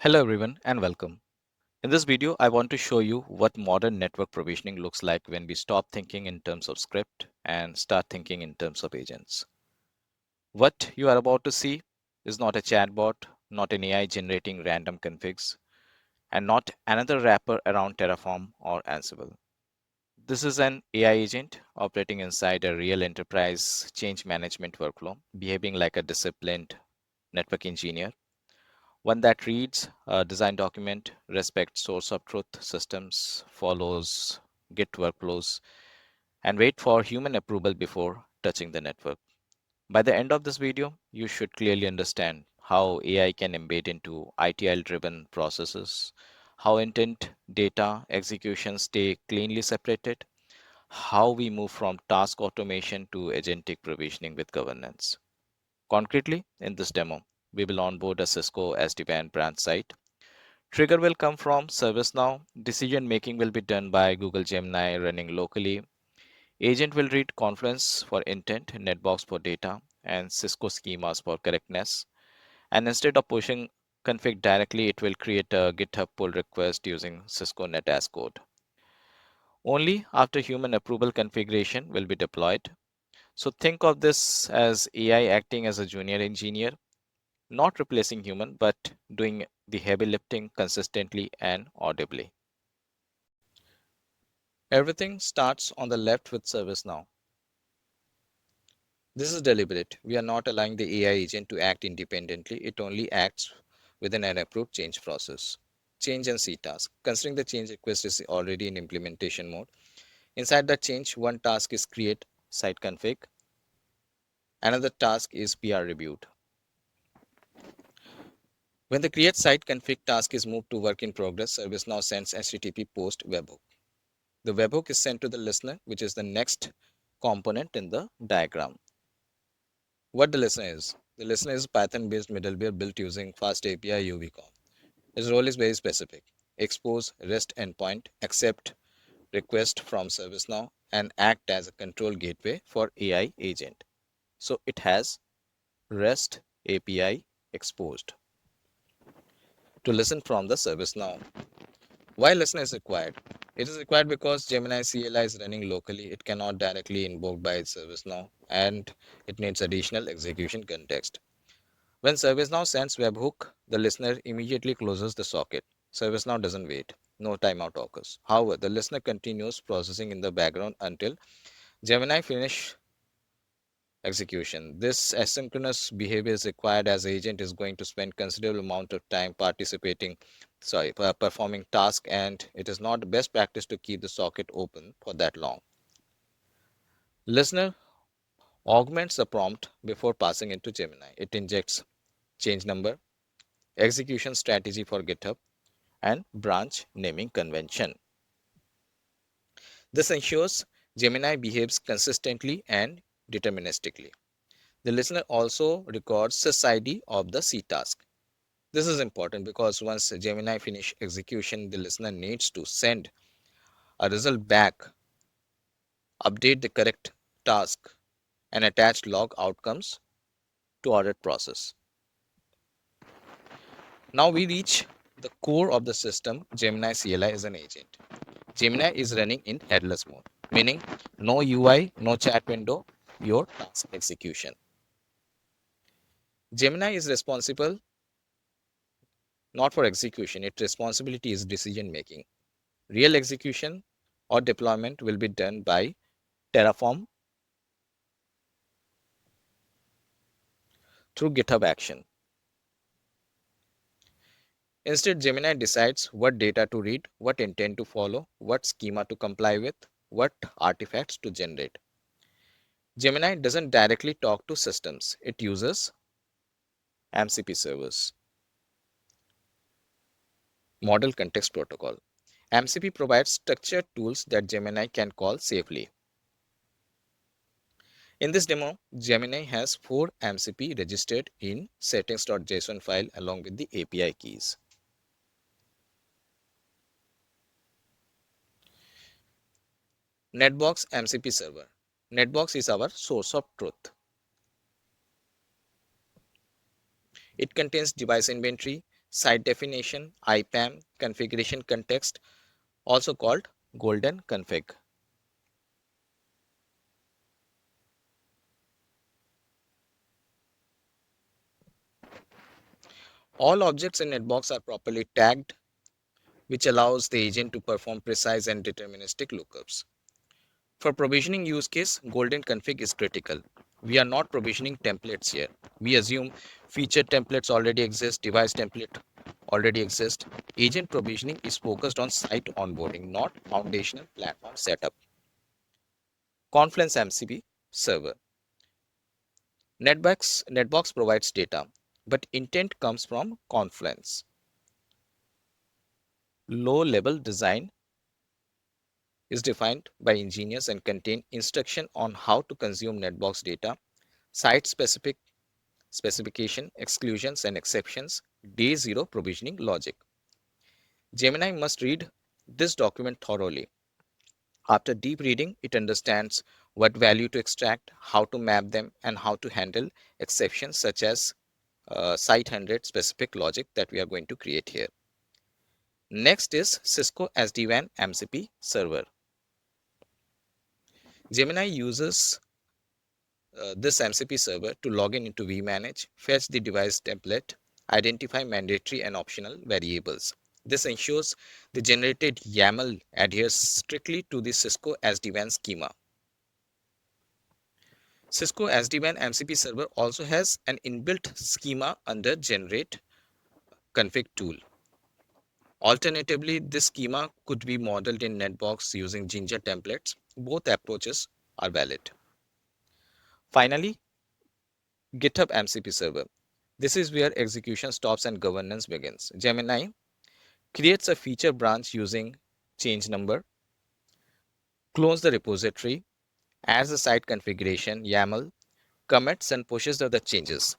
Hello everyone and welcome. In this video, I want to show you what modern network provisioning looks like when we stop thinking in terms of script and start thinking in terms of agents. What you are about to see is not a chatbot, not an AI generating random configs, and not another wrapper around Terraform or Ansible. This is an AI agent operating inside a real enterprise change management workflow, behaving like a disciplined network engineer, one that reads a design document, respects source of truth systems, follows Git workflows, and wait for human approval before touching the network. By the end of this video, you should clearly understand how AI can embed into ITIL-driven processes, how intent, data, execution stay cleanly separated, how we move from task automation to agentic provisioning with governance. Concretely, in this demo, we will onboard a Cisco SD-WAN branch site. Trigger will come from ServiceNow. Decision making will be done by Google Gemini running locally. Agent will read Confluence for intent, Netbox for data, and Cisco schemas for correctness. And instead of pushing config directly, it will create a GitHub pull request using Cisco Netascode. Only after human approval configuration will be deployed. So think of this as AI acting as a junior engineer, not replacing human, but doing the heavy lifting consistently and audibly. Everything starts on the left with ServiceNow. This is deliberate. We are not allowing the AI agent to act independently. It only acts within an approved change process. Change and C task. Considering the change request is already in implementation mode, inside the change, one task is create site config. Another task is PR reviewed. When the create site config task is moved to work in progress, ServiceNow sends HTTP post webhook. The webhook is sent to the listener, which is the next component in the diagram. What the listener is? The listener is a Python-based middleware built using FastAPI UVCom. Its role is very specific. Expose REST endpoint, accept request from ServiceNow, and act as a control gateway for AI agent. So it has REST API exposed to listen from the ServiceNow. Why listener is required? It is required because Gemini CLI is running locally. It cannot directly invoke by ServiceNow, and it needs additional execution context. When ServiceNow sends webhook, the listener immediately closes the socket. ServiceNow doesn't wait. No timeout occurs. However, the listener continues processing in the background until Gemini finish execution. This asynchronous behavior is required as agent is going to spend considerable amount of time performing task, and it is not the best practice to keep the socket open for that long. Listener augments the prompt before passing it to Gemini. It injects change number, execution strategy for GitHub, and branch naming convention. This ensures Gemini behaves consistently and deterministically. The listener also records sysID of the C task. This is important because once Gemini finish execution, the listener needs to send a result back, update the correct task, and attach log outcomes to audit process. Now we reach the core of the system. Gemini CLI is an agent. Gemini is running in headless mode, meaning no UI, no chat window, your task execution. Gemini is responsible not for execution, its responsibility is decision making. Real execution or deployment will be done by Terraform through GitHub Action. Instead, Gemini decides what data to read, what intent to follow, what schema to comply with, what artifacts to generate. Gemini doesn't directly talk to systems. It uses MCP servers, Model Context Protocol. MCP provides structured tools that Gemini can call safely. In this demo, Gemini has 4 MCP registered in settings.json file along with the API keys. Netbox MCP server. Netbox is our source of truth. It contains device inventory, site definition, IPAM, configuration context, also called golden config. All objects in Netbox are properly tagged, which allows the agent to perform precise and deterministic lookups. For provisioning use case, golden config is critical. We are not provisioning templates here. We assume feature templates already exist, device template already exist. Agent provisioning is focused on site onboarding, not foundational platform setup. Confluence MCP server. Netbox provides data, but intent comes from Confluence. Low-level design is defined by engineers and contain instruction on how to consume Netbox data, site-specific specification, exclusions and exceptions, day zero provisioning logic. Gemini must read this document thoroughly. After deep reading, it understands what value to extract, how to map them, and how to handle exceptions such as site 100 specific logic that we are going to create here. Next is Cisco SD-WAN MCP server. Gemini uses this MCP server to log in into vManage, fetch the device template, identify mandatory and optional variables. This ensures the generated YAML adheres strictly to the Cisco SD-WAN schema. Cisco SD-WAN MCP server also has an inbuilt schema under generate config tool. Alternatively, this schema could be modeled in Netbox using Ginger templates. Both approaches are valid. Finally, GitHub MCP server. This is where execution stops and governance begins. Gemini creates a feature branch using change number, clones the repository, adds the site configuration, YAML, commits and pushes the changes,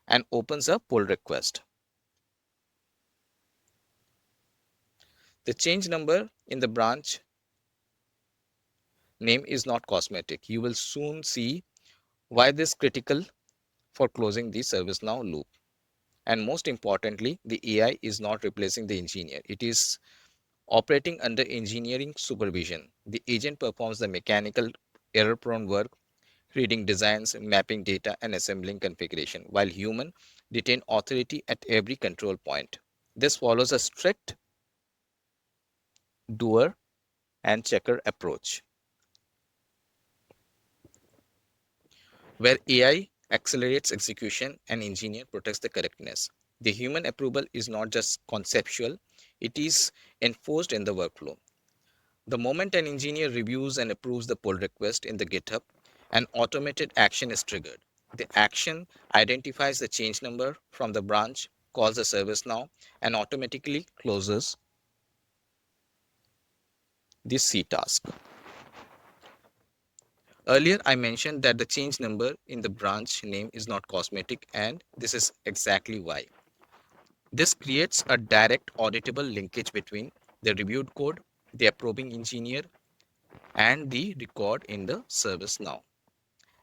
and opens a pull request. The change number in the branch name is not cosmetic. You will soon see why this is critical for closing the ServiceNow loop. And most importantly, the AI is not replacing the engineer. It is operating under engineering supervision. The agent performs the mechanical, error-prone work, reading designs, mapping data, and assembling configuration, while human retain authority at every control point. This follows a strict doer and checker approach, where AI accelerates execution and engineer protects the correctness. The human approval is not just conceptual, it is enforced in the workflow. The moment an engineer reviews and approves the pull request in the GitHub, an automated action is triggered. The action identifies the change number from the branch, calls the ServiceNow, and automatically closes the C task. Earlier, I mentioned that the change number in the branch name is not cosmetic, and this is exactly why. This creates a direct auditable linkage between the reviewed code, the approving engineer, and the record in the ServiceNow.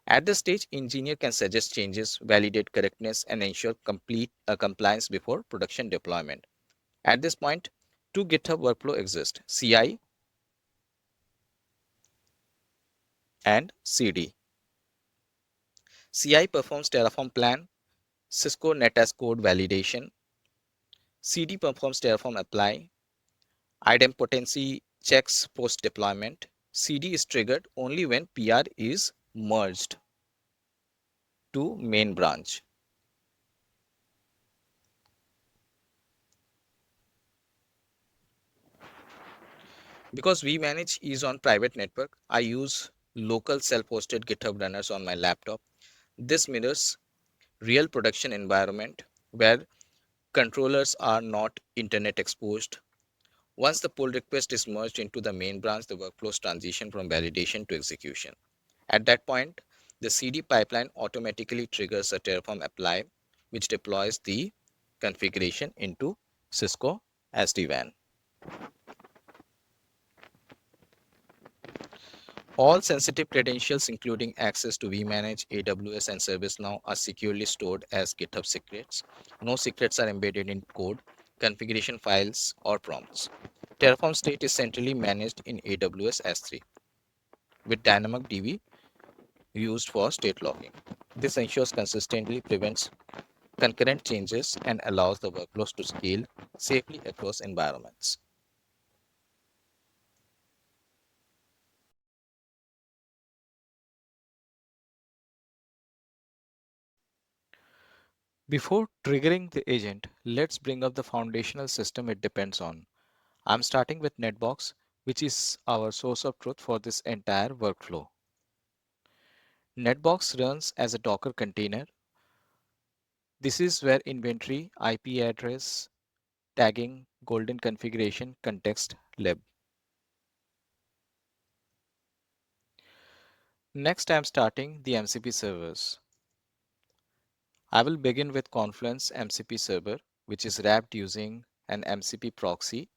At this stage, engineer can suggest changes, validate correctness, and ensure complete compliance before production deployment. At this point, two GitHub workflows exist: CI and CD. CI performs Terraform plan, Cisco Netascode validation. CD performs Terraform apply, Idempotency checks post deployment. CD is triggered only when PR is merged to main branch. Because vManage is on private network, I use local self-hosted GitHub runners on my laptop. This mirrors real production environment where controllers are not internet exposed. Once the pull request is merged into the main branch, the workflows transition from validation to execution. At that point, the CD pipeline automatically triggers a Terraform apply, which deploys the configuration into Cisco SD-WAN. All sensitive credentials, including access to vManage, AWS, and ServiceNow, are securely stored as GitHub secrets. No secrets are embedded in code, configuration files, or prompts. Terraform state is centrally managed in AWS S3 with dynamic DB used for state logging. This ensures consistently prevents concurrent changes and allows the workloads to scale safely across environments. Before triggering the agent, let's bring up the foundational system it depends on. I'm starting with Netbox, which is our source of truth for this entire workflow. Netbox runs as a Docker container. This is where inventory, IP address, tagging, golden configuration, context lib. Next, I'm starting the MCP servers. I will begin with Confluence MCP server, which is wrapped using an MCP proxy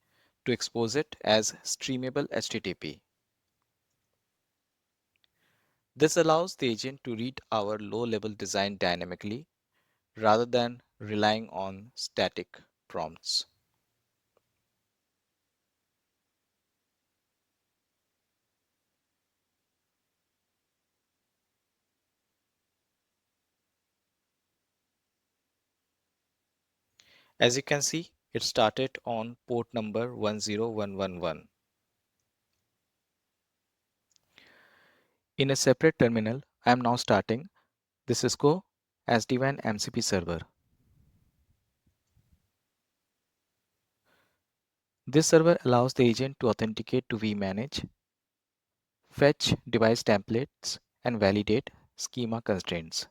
to expose it as streamable HTTP. This allows the agent to read our low-level design dynamically rather than relying on static prompts. As you can see, it started on port number 10111. In a separate terminal, I am now starting the Cisco SD-WAN MCP server. This server allows the agent to authenticate to vManage, fetch device templates, and validate schema constraints.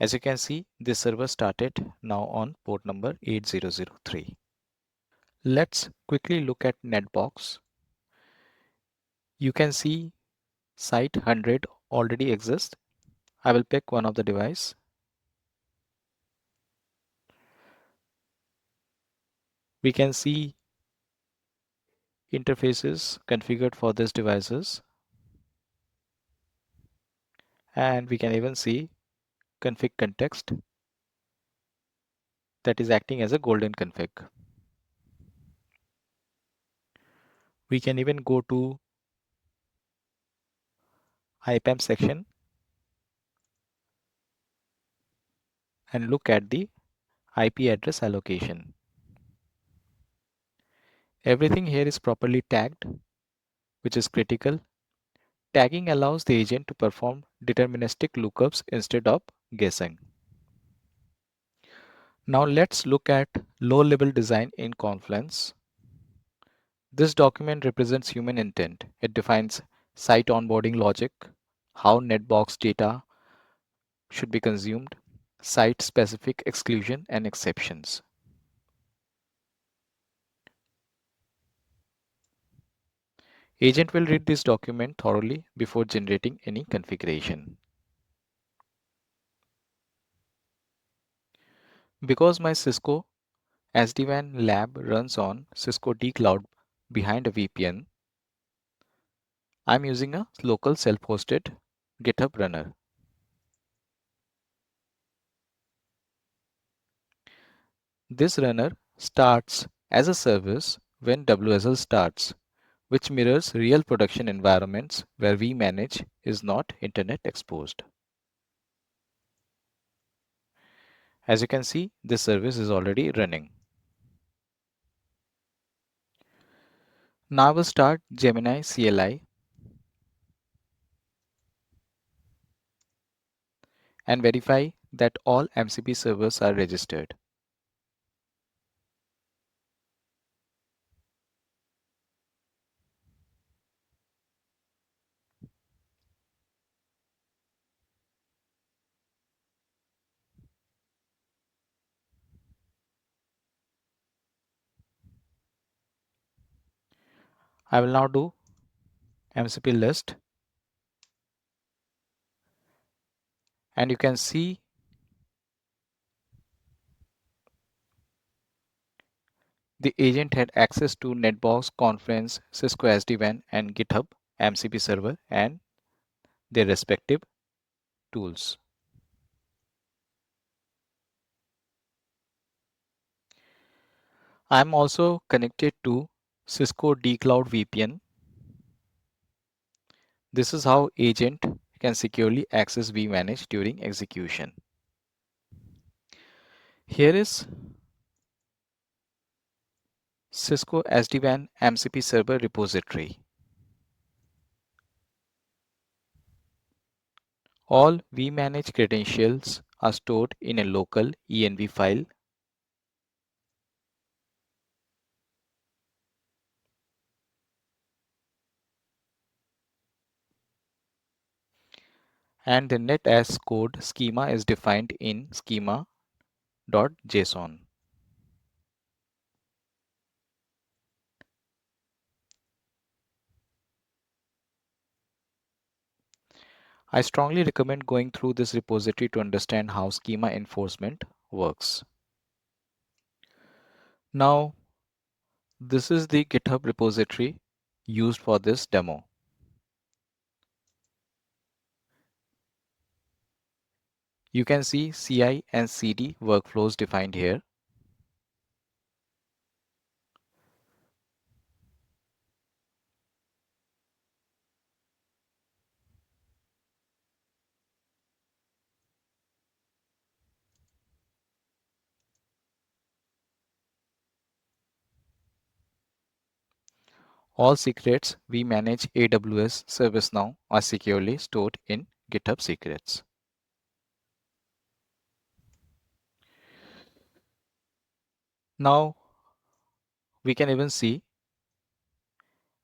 As you can see, this server started now on port number 8003. Let's quickly look at Netbox. You can see site 100 already exists. I will pick one of the device. We can see interfaces configured for these devices, and we can even see config context that is acting as a golden config. We can even go to IPAM section and look at the IP address allocation. Everything here is properly tagged, which is critical. Tagging allows the agent to perform deterministic lookups instead of guessing. Now let's look at low-level design in Confluence. This document represents human intent. It defines site onboarding logic, how netbox data should be consumed, site-specific exclusion and exceptions. Agent will read this document thoroughly before generating any configuration. Because my Cisco SD-WAN lab runs on Cisco D Cloud behind a VPN, I'm using a local self-hosted GitHub runner. This runner starts as a service when WSL starts, which mirrors real production environments where vManage is not internet exposed. As you can see, this service is already running. Now we'll start Gemini CLI and verify that all MCP servers are registered. I will now do MCP list, and you can see the agent had access to Netbox, Confluence, Cisco SD-WAN, and GitHub MCP server, and their respective tools. I'm also connected to Cisco dCloud VPN. This is how agent can securely access vManage during execution. Here is Cisco SD-WAN MCP server repository. All vManage credentials are stored in a local env file. And the Netascode schema is defined in schema.json. I strongly recommend going through this repository to understand how schema enforcement works. Now, this is the GitHub repository used for this demo. You can see CI and CD workflows defined here. All secrets we manage AWS ServiceNow are securely stored in GitHub secrets. Now we can even see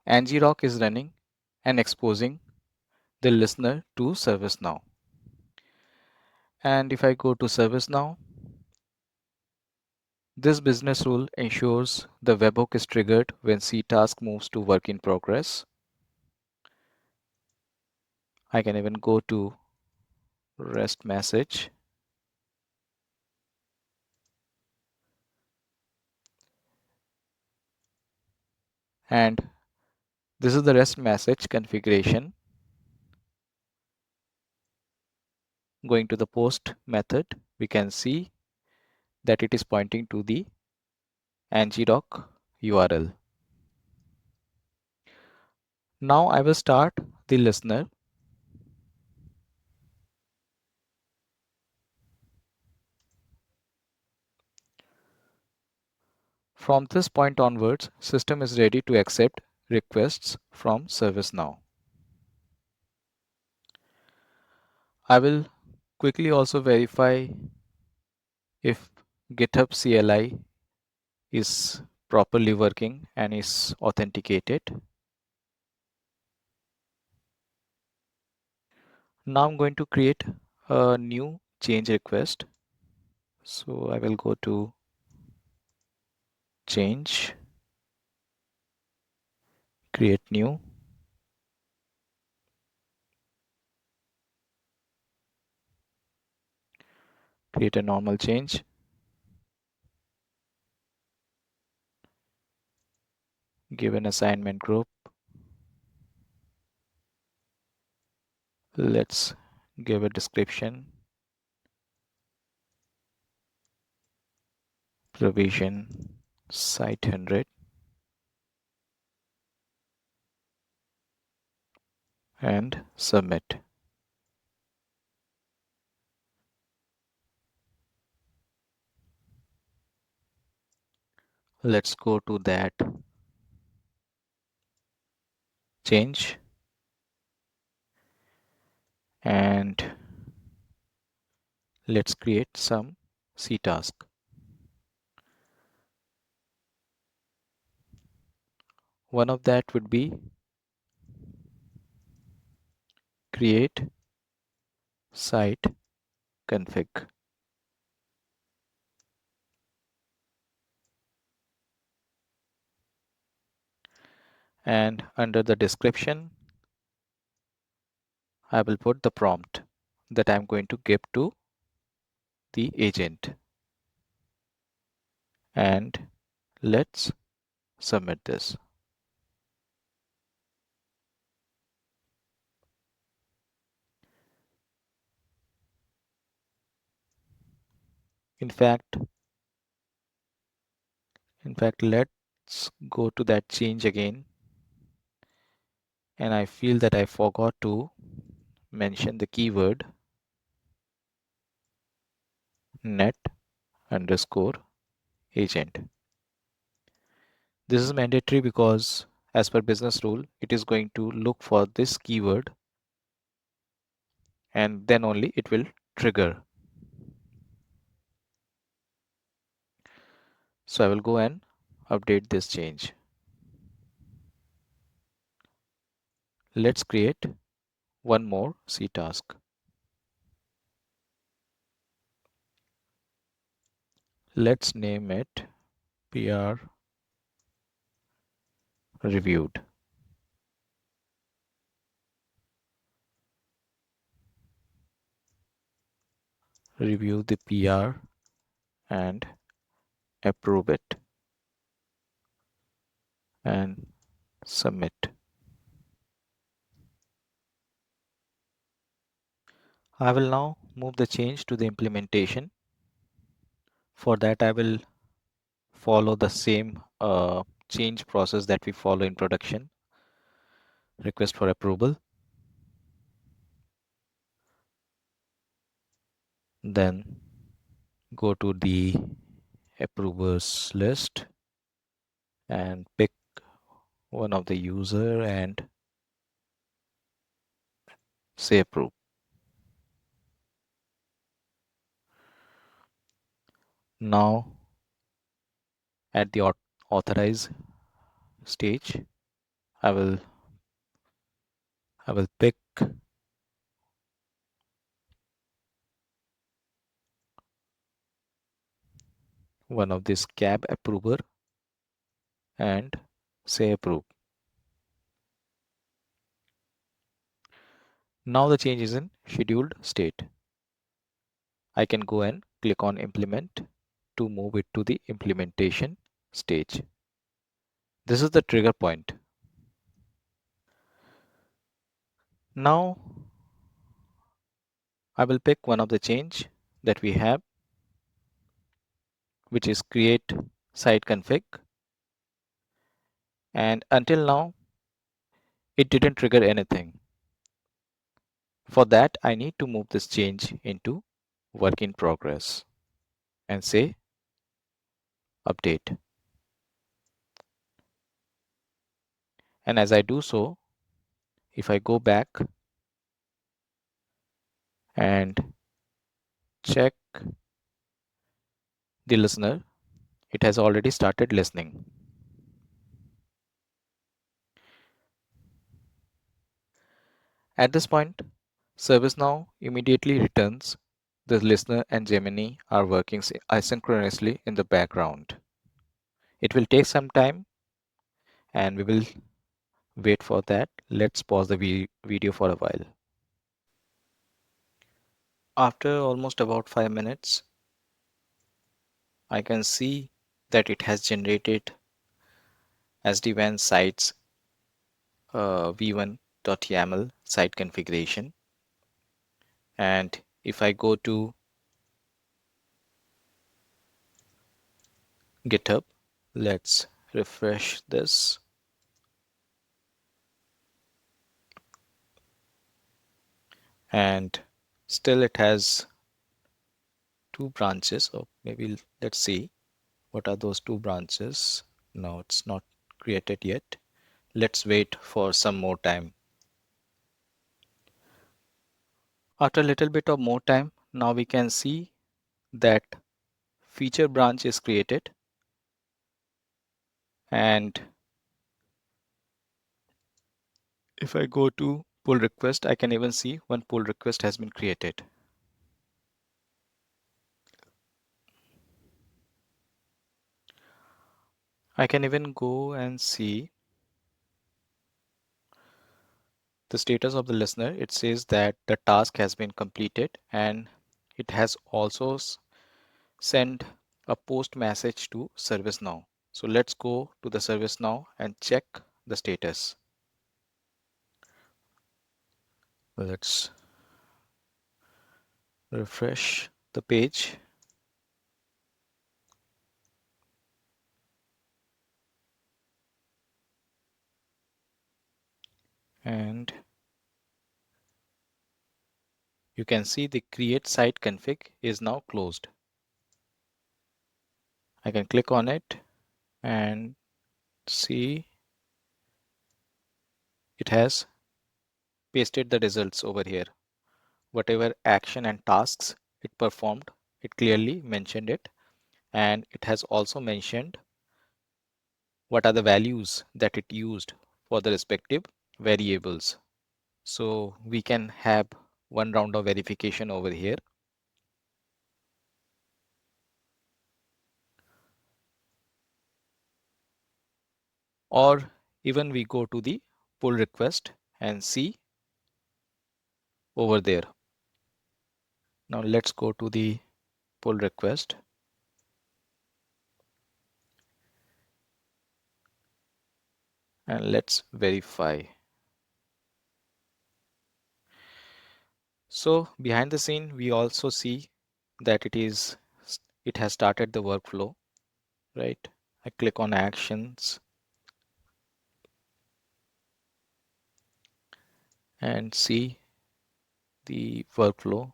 ngrok is running and exposing the listener to ServiceNow. And if I go to ServiceNow, this business rule ensures the webhook is triggered when ctask moves to work in progress. I can even go to REST message. And this is the REST message configuration. Going to the post method, we can see that it is pointing to the ngrok URL. Now I will start the listener. From this point onwards, system is ready to accept requests from ServiceNow. I will quickly also verify if GitHub CLI is properly working and is authenticated. Now I'm going to create a new change request. So I will go to change, create new. Create a normal change. Give an assignment group. Let's give a description. Provision site 100 and submit. Let's go to that change and let's create some ctask. One of that would be create site config. And under the description, I will put the prompt that I'm going to give to the agent. And let's submit this. In fact, let's go to that change again. And I feel that I forgot to mention the keyword net underscore agent. This is mandatory because as per business rule, it is going to look for this keyword and then only it will trigger. So I will go and update this change. Let's create one more C task. Let's name it PR reviewed. Review the PR and approve it and submit. I will now move the change to the implementation. For that, I will follow the same change process that we follow in production. Request for approval. Then go to the approvers list and pick one of the user and say approve. Now at the authorize stage, I will pick one of this cab approver and say approve. Now the change is in scheduled state. I can go and click on implement to move it to the implementation stage. This is the trigger point. Now I will pick one of the change that we have, which is create site config. And until now, it didn't trigger anything. For that, I need to move this change into work in progress and say update. And as I do so, if I go back and check the listener, it has already started listening. At this point, ServiceNow immediately returns the listener and Gemini are working asynchronously in the background. It will take some time and we will wait for that. Let's pause the video for a while. After almost about 5 minutes, I can see that it has generated SD-WAN sites v1.yaml site configuration. And if I go to GitHub, let's refresh this. And still it has two branches. So maybe let's see what are those two branches. No, it's not created yet. Let's wait for some more time. After a little bit of more time, now we can see that feature branch is created. And if I go to pull request, I can even see one pull request has been created. I can even go and see the status of the listener. It says that the task has been completed and it has also sent a post message to ServiceNow. So let's go to the ServiceNow and check the status. Let's refresh the page. and you can see the create site config is now closed. I can click on it and see it has pasted the results over here. Whatever action and tasks it performed, it clearly mentioned it, and it has also mentioned what are the values that it used for the respective variables. So we can have one round of verification over here. Or even we go to the pull request and see over there. Now let's go to the pull request. And let's verify. So behind the scene, we also see that it has started the workflow, right? I click on actions and see the workflow.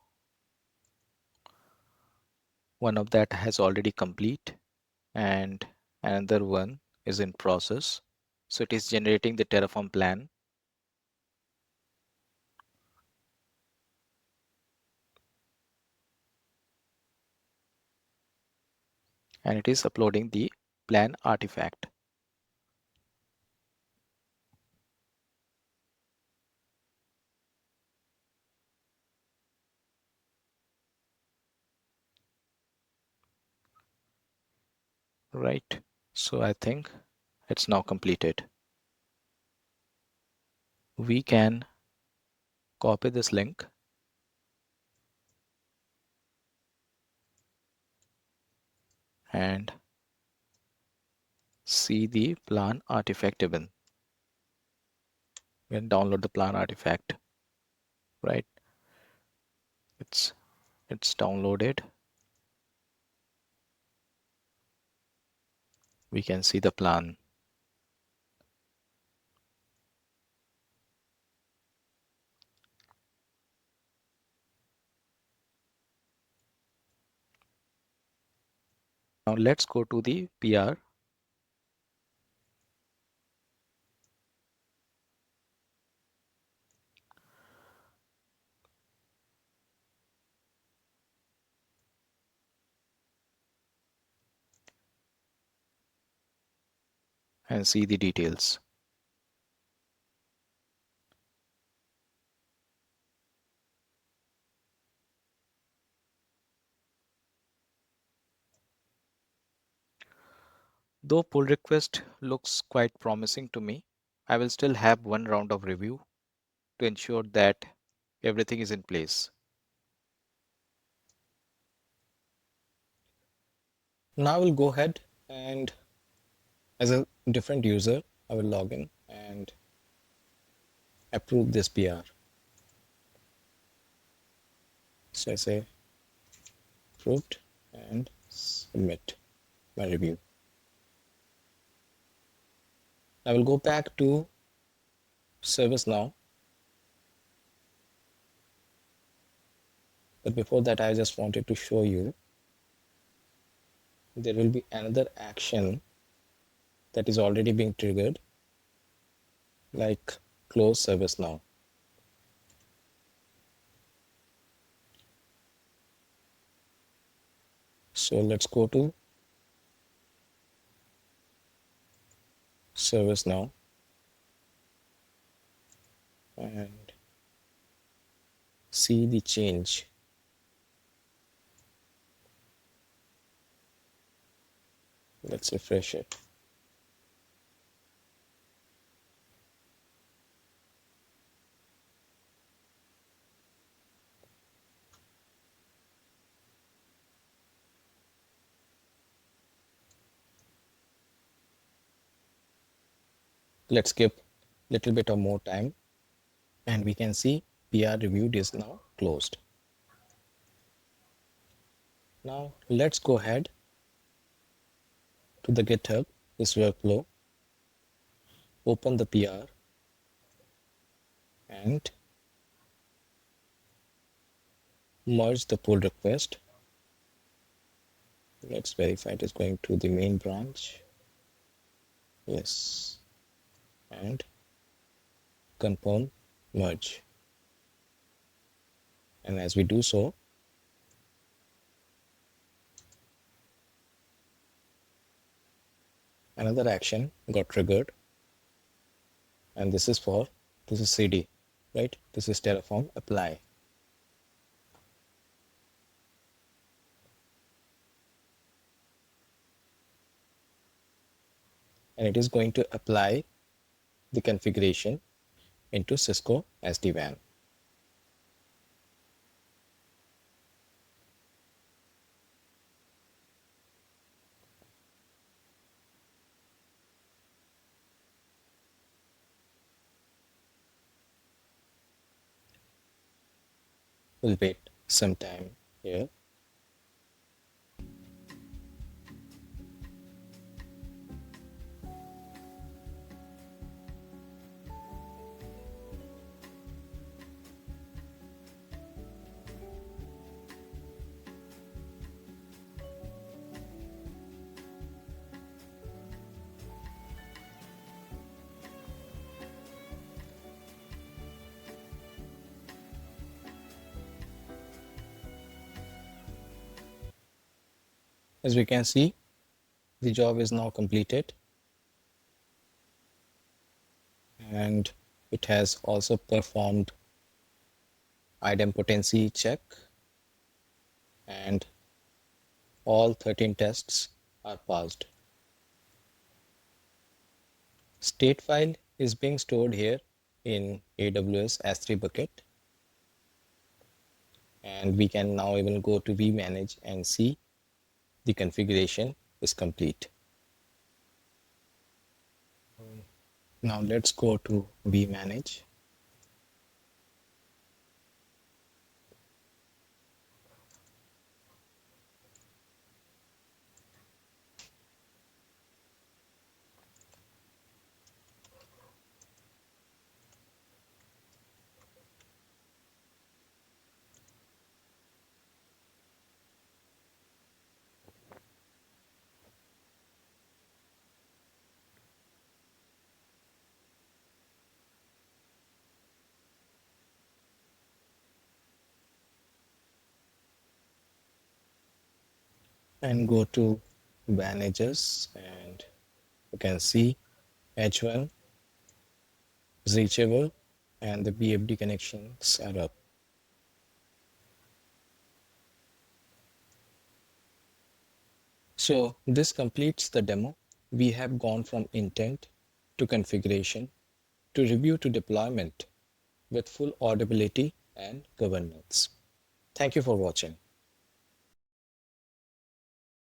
One of that has already complete and another one is in process. So it is generating the Terraform plan. And it is uploading the plan artifact. Right. So I think it's now completed. We can copy this link and see the plan artifact event. We can download the plan artifact, right? It's downloaded. We can see the plan. Now let's go to the PR. And see the details. Though pull request looks quite promising to me, I will still have one round of review to ensure that everything is in place. Now I will go ahead and as a different user, I will log in and approve this PR. So I say approved and submit my review. I will go back to ServiceNow. But before that, I just wanted to show you there will be another action that is already being triggered, like close ServiceNow. So let's go to ServiceNow and see the change. Let's refresh it. Let's give a little bit of more time and we can see PR reviewed is now closed. Now let's go ahead to the GitHub, this workflow, open the PR and merge the pull request. Let's verify it is going to the main branch. Yes, and confirm merge. And as we do so, another action got triggered, and this is CD, right? This is Terraform apply. And it is going to apply the configuration into Cisco SD-WAN. We'll wait some time here. As we can see, the job is now completed, and it has also performed idempotency check, and all 13 tests are passed. State file is being stored here in AWS S3 bucket, and we can now even go to vmanage and see the configuration is complete. Now let's go to vmanage. And go to managers, and you can see H1 is reachable and the BFD connections are up. So this completes the demo. We have gone from intent to configuration to review to deployment with full auditability and governance. Thank you for watching.